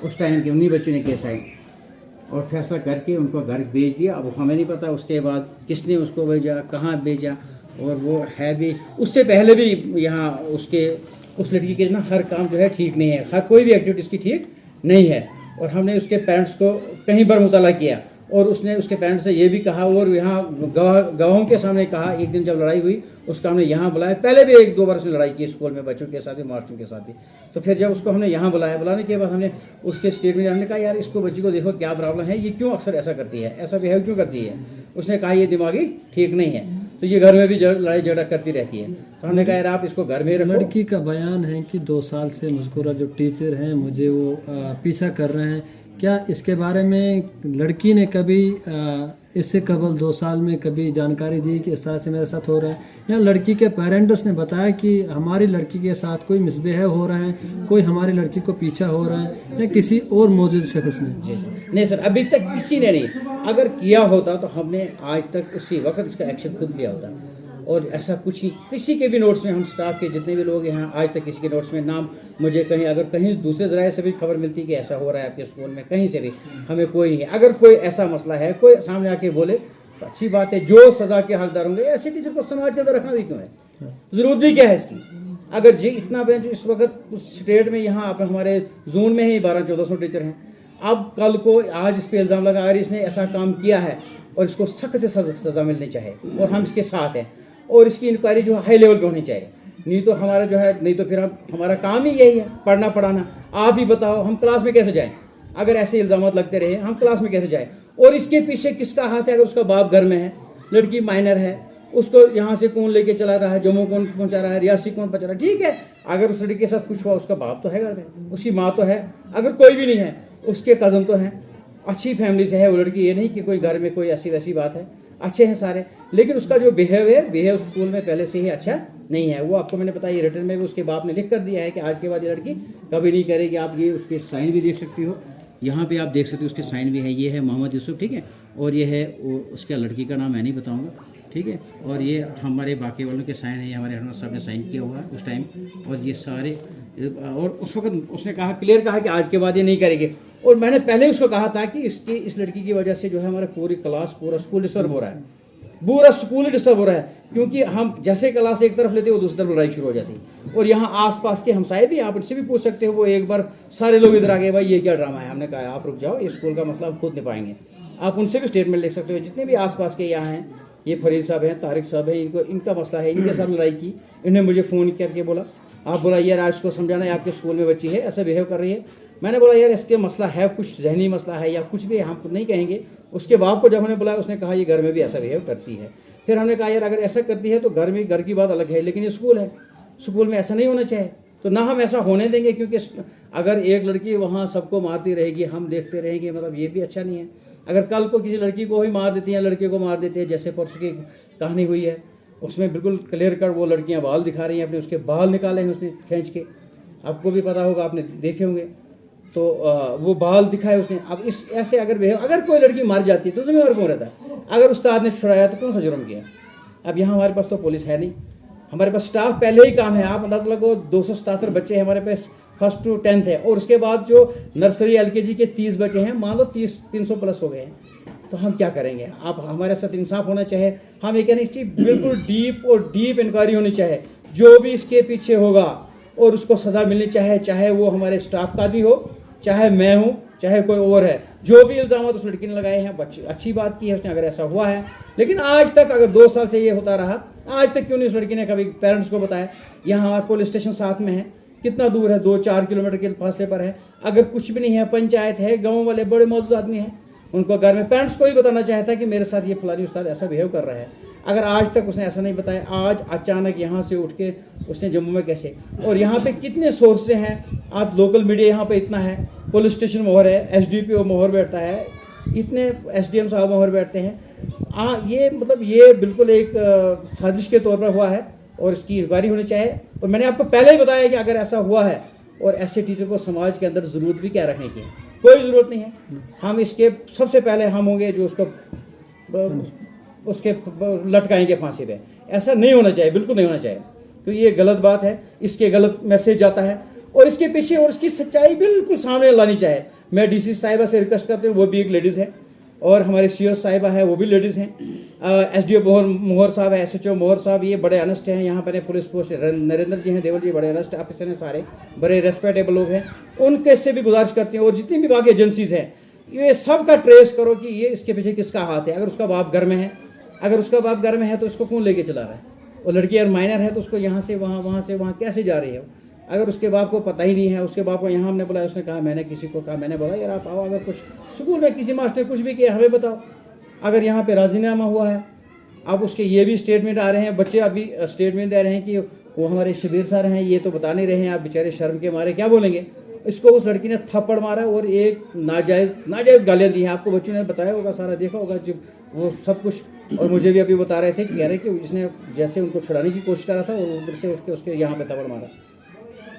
उस टाइम के उन्हीं बच्चों ने किए साइन, और फैसला करके उनको घर भेज दिया। अब हमें नहीं पता उसके बाद किसने उसको भेजा, कहाँ भेजा, और वो है भी उससे पहले भी यहाँ उस लड़की के ना हर काम जो है ठीक नहीं है, हर कोई भी एक्टिविटी उसकी ठीक नहीं है। और हमने उसके पेरेंट्स को कहीं बार मुताला किया और उसने उसके पेरेंट्स से ये भी कहा और यहाँ गवाहों के सामने कहा। एक दिन जब लड़ाई हुई उसका हमने यहाँ बुलाया, पहले भी 1-2 बार उसने लड़ाई की स्कूल में बच्चों के साथ भी मास्टरों के साथ भी। तो फिर जब उसको हमने यहाँ बुलाया, बुलाने के बाद हमने उसके स्टेटमेंट हमने कहा यार इसको बच्ची को देखो क्या प्रॉब्लम है, ये क्यों अक्सर ऐसा करती है, ऐसा बिहेव क्यों करती है। उसने कहा ये दिमागी ठीक नहीं है, तो ये घर में भी लड़ाई झगड़ा करती रहती है। तो हमने कहा यार आप इसको घर में रखो। लड़की का बयान है कि 2 साल से मज़कूरा जो टीचर हैं मुझे वो पीछा कर रहे हैं। क्या इसके बारे में लड़की ने कभी इससे कबल 2 साल में कभी जानकारी दी कि इस तरह से मेरे साथ हो रहा है, या लड़की के पेरेंट्स ने बताया कि हमारी लड़की के साथ कोई मिसबिहेव हो रहा है, कोई हमारी लड़की को पीछा हो रहा है, या किसी और मौजूद शख्स ने? नहीं सर, अभी तक किसी ने नहीं। अगर किया होता तो हमने आज तक उसी वक्त इसका एक्शन खुद लिया होता, और ऐसा कुछ ही किसी के भी नोट्स में, हम स्टाफ के जितने भी लोग हैं आज तक किसी के नोट्स में नाम मुझे कहीं, अगर कहीं दूसरे ज़राए से भी खबर मिलती कि ऐसा हो रहा है आपके स्कूल में, कहीं से भी हमें कोई नहीं है। अगर कोई ऐसा मसला है, कोई सामने आके बोले तो अच्छी बात है, जो सज़ा के हकदार होंगे। ऐसे टीचर को समाज के अंदर रखना भी क्यों है, ज़रूरत भी क्या है इसकी। अगर जी इतना बेंच इस वक्त स्टेट में यहाँ आप हमारे जोन में ही 1200-1400 टीचर हैं, अब कल को आज इस पर इल्ज़ाम लगा अगर इसने ऐसा काम किया है और इसको सख्त से सज़ा मिलनी चाहिए, और हम इसके साथ हैं, और इसकी इंक्वायरी जो हाई लेवल पे होनी चाहिए। नहीं तो हमारा जो है, नहीं तो फिर हमारा काम ही यही है पढ़ना पढ़ाना। आप ही बताओ हम क्लास में कैसे जाएं अगर ऐसे इल्ज़ामात लगते रहे, हम क्लास में कैसे जाएं। और इसके पीछे किसका हाथ है? अगर उसका बाप घर में है, लड़की माइनर है, उसको यहाँ से कौन लेके चला रहा है, जम्मू कौन पहुँचा रहा है, रियासी कौन पहुँचा रहा है, ठीक है। अगर उस लड़की के साथ कुछ हुआ, उसका बाप तो है घर में, उसकी माँ तो है, अगर कोई भी नहीं है उसके कज़न तो हैं, अच्छी फैमिली से है वो लड़की। ये नहीं कि कोई घर में कोई ऐसी वैसी बात है, अच्छे हैं सारे, लेकिन उसका जो बिहेव स्कूल में पहले से ही अच्छा नहीं है। वो आपको मैंने बताया रिटर्न में भी उसके बाप ने लिख कर दिया है कि आज के बाद ये लड़की कभी नहीं करेगी। आप ये उसके साइन भी देख सकती हो, यहाँ पे आप देख सकते हो उसके साइन भी है। ये है मोहम्मद यूसुफ, ठीक है, और ये है उसका लड़की का नाम मैं नहीं बताऊँगा, ठीक है। और ये हमारे बाकी वालों के साइन है, ये हमारे हेडमास्टर साहब ने साइन किया हुआ है उस टाइम, और ये सारे। और उस वक्त उसने कहा, क्लियर कहा कि आज के बाद ये नहीं करेगी। और मैंने पहले उसको कहा था कि इस लड़की की वजह से जो है हमारा पूरी क्लास, पूरा स्कूल डिस्टर्ब हो रहा है, पूरा स्कूल ही डिस्टर्ब हो रहा है। क्योंकि हम जैसे क्लास एक तरफ लेते वो दूसरी तरफ लड़ाई शुरू हो जाती। और यहाँ आसपास के हमसाए भी, आप इनसे भी पूछ सकते हो, वो एक बार सारे लोग इधर आ गए, भाई ये क्या ड्रामा है। हमने कहा आप रुक जाओ, ये स्कूल का मसला हम खुद निभाएंगे। आप उनसे भी स्टेटमेंट लिख सकते हो, जितने भी आसपास के यहाँ हैं, ये फरीद साहब हैं, तारिक साहब हैं, इनका मसला है, इनके साथ लड़ाई की। इन्हें मुझे फ़ोन करके बोला, आप बोला यार आज को समझाना है, आपके स्कूल में बच्ची है ऐसा बिहेव कर रही है। मैंने बोला यार इसके मसला है, कुछ जहनी मसला है या कुछ भी, हम नहीं कहेंगे। उसके बाप को जब हमने बुलाया, उसने कहा ये घर में भी ऐसा बिहेव करती है। फिर हमने कहा यार अगर ऐसा करती है तो घर की बात अलग है, लेकिन ये स्कूल है, स्कूल में ऐसा नहीं होना चाहिए, तो ना हम ऐसा होने देंगे। क्योंकि अगर एक लड़की वहाँ सबको मारती रहेगी, हम देखते रहेंगे, मतलब ये भी अच्छा नहीं है। अगर कल को किसी लड़की को ही मार देती हैं, लड़के को मार देते हैं, जैसे परसों की कहानी हुई है, उसमें बिल्कुल क्लियर कर वो लड़कियां बाल दिखा रही हैं अपने, उसके बाल निकाले हैं उसने खींच के, आपको भी पता होगा, आपने देखे होंगे। तो वो बाल दिखाए उसने। अब इस ऐसे अगर कोई लड़की मार जाती है तो जिम्मेवार कौन रहता है? अगर उस्ताद ने छुड़ाया तो कौन सा जुर्म किया? अब यहाँ हमारे पास तो पुलिस है नहीं, हमारे पास स्टाफ पहले ही काम है। आप अंदाज़ा लगो 277 बच्चे हैं हमारे पास, 1st to 10th है, और उसके बाद जो नर्सरी LKG के 30 बच्चे हैं, मान लो 300 प्लस हो गए हैं, तो हम क्या करेंगे? आप हमारे साथ इंसाफ होना चाहिए। हम ये कहने की बिल्कुल डीप इंक्वायरी होनी चाहिए, जो भी इसके पीछे होगा और उसको सज़ा मिलनी चाहिए, चाहे वो हमारे स्टाफ का भी हो, चाहे मैं हूँ, चाहे कोई और है। जो भी इल्ज़ाम उस लड़की ने लगाए हैं, अच्छी बात की है उसने, अगर ऐसा हुआ है। लेकिन आज तक अगर 2 साल से ये होता रहा, आज तक क्यों नहीं उस लड़की ने कभी पेरेंट्स को बताया? यहाँ हमारा पुलिस स्टेशन साथ में है, कितना दूर है? 2-4 किलोमीटर के फासले पर है। अगर कुछ भी नहीं है, पंचायत है, गाँव वाले बड़े मौजूद आदमी हैं, उनको घर में पेरेंट्स को ही बताना चाहता है कि मेरे साथ ये फलानी उस्ताद ऐसा बिहेव कर रहा है। अगर आज तक उसने ऐसा नहीं बताया, आज अचानक यहाँ से उठ के उसने जम्मू में कैसे? और यहाँ पे कितने सोर्स हैं, आप लोकल मीडिया यहाँ पे इतना है, पुलिस स्टेशन मोहर है, SDPO मोहर बैठता है, इतने SDM साहब मोहर बैठते हैं। ये मतलब ये बिल्कुल एक साजिश के तौर पर हुआ है, और इसकी इंक्वायरी होनी चाहिए। और मैंने आपको पहले ही बताया कि अगर ऐसा हुआ है, और ऐसे टीचर को समाज के अंदर ज़रूरत भी क्या रखने की, कोई ज़रूरत नहीं है। हम इसके सबसे पहले हम होंगे जो उसके लटकाएंगे फांसी पे। ऐसा नहीं होना चाहिए, बिल्कुल नहीं होना चाहिए, क्योंकि ये गलत बात है, इसके गलत मैसेज जाता है, और इसके पीछे और इसकी सच्चाई बिल्कुल सामने लानी चाहिए। मैं DC साहिबा से रिक्वेस्ट करती हूँ, वो भी एक लेडीज़ है, और हमारे सी साहिबा है वो भी लेडीज़ हैं। SDO मोहर साहब है, SHO मोहर साहब, ये बड़े अनेस्ट हैं। यहाँ पर पुलिस पोस्ट नरेंद्र जी हैं देवल जी, बड़े अनेस्ट ऑफिसर हैं, सारे बड़े रेस्पेक्टेबल लोग हैं। उनके से भी गुजारिश करते हैं, और जितनी भी बाकी एजेंसीज़ हैं, ये सब का ट्रेस करो कि ये इसके पीछे किसका हाथ है। अगर उसका बाप घर में है, तो उसको कौन लेके चला रहा है? और लड़की अगर माइनर है तो उसको यहाँ से वहाँ कैसे जा रही है? अगर उसके बाप को पता ही नहीं है, उसके बाप को यहाँ हमने बुलाया, उसने कहा मैंने किसी को कहा, मैंने बोला यार आप आओ, अगर कुछ स्कूल में किसी मास्टर कुछ भी किया हमें बताओ। अगर यहाँ पे राजीनामा हुआ है, अब उसके ये भी स्टेटमेंट आ रहे हैं, बच्चे अभी स्टेटमेंट दे रहे हैं कि वो हमारे शबीर सर हैं, ये तो बता नहीं रहे हैं, आप बेचारे शर्म के मारे क्या बोलेंगे। इसको उस लड़की ने थप्पड़ मारा और एक नाजायज़ गालियाँ दी हैं। आपको बच्चों ने बताया होगा, सारा देखा होगा जो वो सब कुछ। और मुझे भी अभी बता रहे थे कि कह रहे कि इसने जैसे उनको छुड़ाने की कोशिश करा था और उधर से उठ के उसके यहाँ पे थप्पड़ मारा।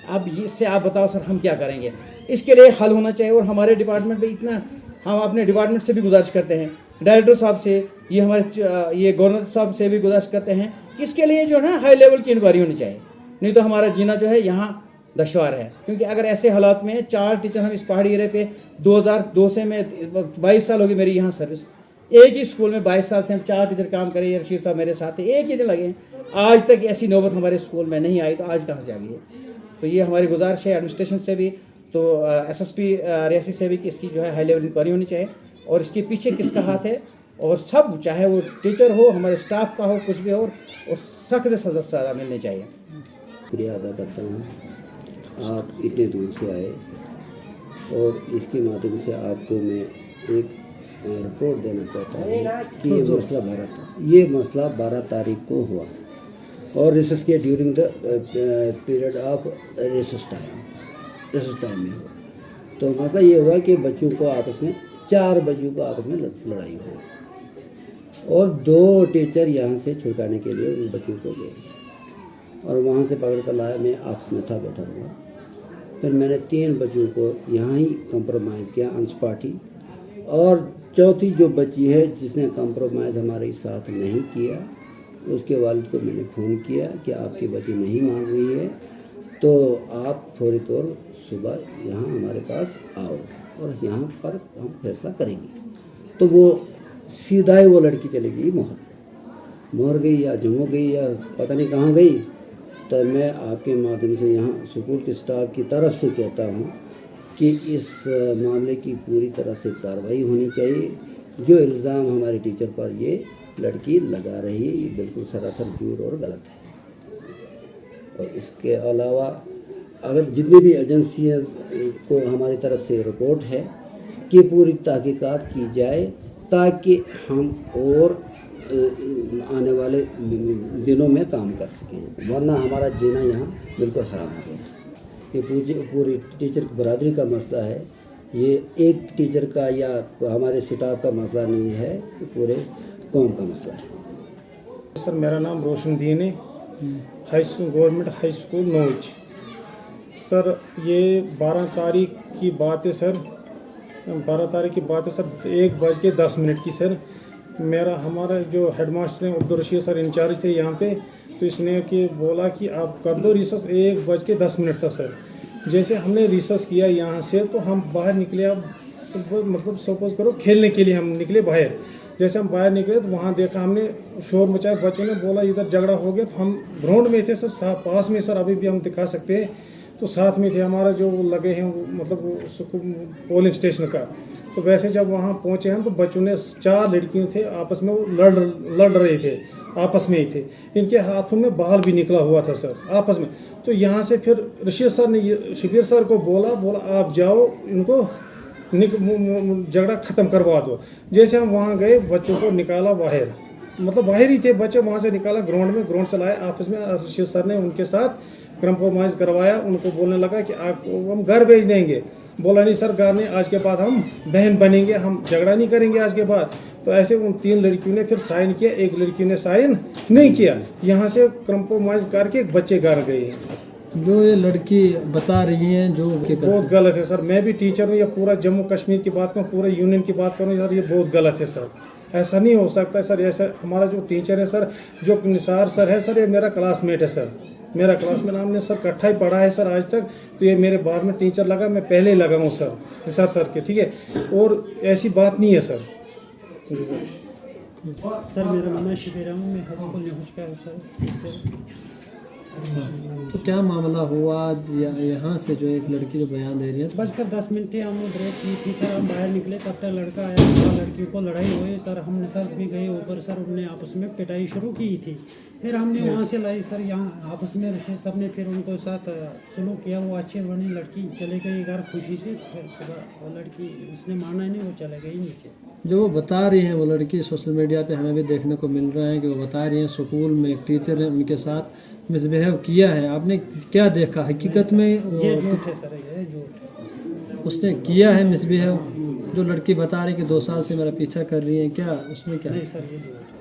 अब इससे आप बताओ सर हम क्या करेंगे? इसके लिए हल होना चाहिए। और हमारे डिपार्टमेंट में इतना, हम अपने डिपार्टमेंट से भी गुजारिश करते हैं, डायरेक्टर साहब से, ये हमारे ये गवर्नर साहब से भी गुजारिश करते हैं कि इसके लिए जो है ना हाई लेवल की इंक्वायरी होनी चाहिए, नहीं तो हमारा जीना जो है यहाँ दुश्वार है। क्योंकि अगर ऐसे हालात में 4 टीचर हम इस पहाड़ी एरिया पे 2002 से मैं 22 साल होगी मेरी यहाँ सर्विस, एक ही स्कूल में 22 साल से हम 4 टीचर काम करें। ये रशीद साहब मेरे साथ है, एक ही दिन लगे हैं, आज तक ऐसी नौबत हमारे स्कूल में नहीं आई, तो आज कहाँ से आ गई है? तो ये हमारी गुजारिश है एडमिनिस्ट्रेशन से भी, तो SSP रियासी से भी कि इसकी जो है हाई लेवल इंक्वायरी होनी चाहिए, और इसके पीछे किसका हाथ है, और सब चाहे वो टीचर हो, हमारे स्टाफ का हो, कुछ भी हो, और सख्त से सज़ा मिलनी चाहिए। शुक्रिया अदा करता हूँ, आप इतने दूर से आए और इसके माध्यम से आपको मैं एक रिपोर्ट देना चाहता हूँ कि ये मसला 12 तारीख को हुआ और रिसेस के during the period of recess time में हुआ। तो मसला ये हुआ कि बच्चों को आपस में 4 बच्चों को आपस में लड़ाई हुई और 2 टीचर यहाँ से छुड़काने के लिए उन बच्चों को गए और वहाँ से पकड़ कर लाया। मैं आपस में था बैठा हुआ, फिर मैंने 3 बच्चों को यहाँ ही कंप्रोमाइज़ किया ऑन पार्टी, और चौथी जो बच्ची है जिसने कंप्रोमाइज़ हमारे साथ नहीं किया, उसके वालिद को मैंने फ़ोन किया कि आपकी बच्ची नहीं मान रही है, तो आप फौरी तौर सुबह यहाँ हमारे पास आओ और यहाँ पर हम फैसला करेंगे। तो वो सीधा ही वो लड़की चली गई मोहर गई या जम्मू गई या पता नहीं कहाँ गई। तो मैं आपके माध्यम से यहाँ स्कूल के स्टाफ की तरफ से कहता हूँ कि इस मामले की पूरी तरह से कार्रवाई होनी चाहिए। जो इल्ज़ाम हमारे टीचर पर ये लड़की लगा रही है ये बिल्कुल सरासर झूठ और गलत है। और इसके अलावा अगर जितनी भी एजेंसियाँ को हमारी तरफ से रिपोर्ट है कि पूरी तहकीकात की जाए ताकि हम और आने वाले दिनों में काम कर सकें, वरना हमारा जीना यहाँ बिल्कुल ख़राब हो गया। ये पूरी टीचर बरादरी का मसला है, ये एक टीचर का या हमारे स्टाफ का मसला नहीं है, ये पूरे कौम का मसला है। सर मेरा नाम रोशनदीन है, गवर्नमेंट हाई स्कूल नोच। सर ये 12 तारीख की बात है सर, 12 तारीख की बात है सर, 1:10 की सर। हमारा जो हेडमास्टर हैं अब्दुल रशीद सर इंचार्ज थे यहाँ पे, तो इसने कि बोला कि आप कर दो रिसर्च। 1:10 था सर। जैसे हमने रिसर्च किया यहाँ से तो हम बाहर निकले, अब तो मतलब सपोज करो खेलने के लिए हम निकले बाहर। जैसे हम बाहर निकले तो वहाँ देखा हमने शोर मचाया, बच्चों ने बोला इधर झगड़ा हो गया। तो हम ग्राउंड में थे सर, पास में सर, अभी भी हम दिखा सकते हैं, तो साथ में थे हमारा जो लगे हैं मतलब पोलिंग स्टेशन का। तो वैसे जब वहाँ पहुँचे हम तो बच्चों ने 4 लड़कियों थे आपस में, वो लड़ रहे थे, आपस में ही थे, इनके हाथों में बाल भी निकला हुआ था सर आपस में। तो यहाँ से फिर रशीद सर ने शबीर सर को बोला आप जाओ इनको झगड़ा ख़त्म करवा दो। जैसे हम वहाँ गए बच्चों को निकाला बाहर, मतलब बाहर ही थे बच्चे, वहाँ से निकाला ग्राउंड से लाए आपस में। रशीद सर ने उनके साथ कंप्रोमाइज़ करवाया, उनको बोलने लगा कि आपको हम घर भेज देंगे। बोला नहीं सर घर नहीं, आज के बाद हम बहन बनेंगे, हम झगड़ा नहीं करेंगे आज के बाद। तो ऐसे उन 3 लड़कियों ने फिर साइन किया, एक लड़की ने साइन नहीं किया। यहाँ से कंप्रोमाइज़ करके बच्चे घर गए हैं सर। जो ये लड़की बता रही हैं जो बहुत गलत है सर। मैं भी टीचर हूँ, या पूरा जम्मू कश्मीर की बात करूँ, पूरे यूनियन की बात करूँ सर, ये बहुत गलत है सर। ऐसा नहीं हो सकता सर। ऐसा हमारा जो टीचर है सर, जो निसार सर है सर, ये मेरा क्लासमेट है सर, मेरा क्लासमेट, हमने सर इकट्ठा ही पढ़ा है सर आज तक। तो ये मेरे बाद में टीचर लगा, मैं पहले ही लगा हूँ सर निसार सर के, ठीक है। और ऐसी बात नहीं है सर, सर मेरा नाम है शिबेरा हूँ, मैं हाई स्कूल में हो चुका हूँ सर। तो क्या मामला हुआ यहाँ से जो एक लड़की जो बयान दे रही है? 10:10 हमने ब्रेक की थी सर, हम बाहर निकले तब तक लड़का आया, सर लड़कियों को लड़ाई हुई सर, हमने सर भी गए ऊपर सर, उनने आपस में पिटाई शुरू की थी, फिर हमने वहाँ से लाई सर, यहाँ आपस में रुके सर ने, फिर उनको साथ सुलूक किया, वो अच्छे बनी, लड़की चले गई घर खुशी से, फिर सुबह वो लड़की उसने माना ही नहीं, वो चले गई नीचे। जो वो बता रही हैं वो लड़की सोशल मीडिया पे हमें भी देखने को मिल रहा है कि वो बता रही हैं स्कूल में एक टीचर ने उनके साथ मिसबिहेव किया है। आपने क्या देखा हकीकत में? ये झूठ है सर, ये झूठ। उसने किया है मिसबिहेव? जो लड़की बता रही कि 2 साल से मेरा पीछा कर रही है, क्या उसमें क्या? नहीं सर ये झूठ।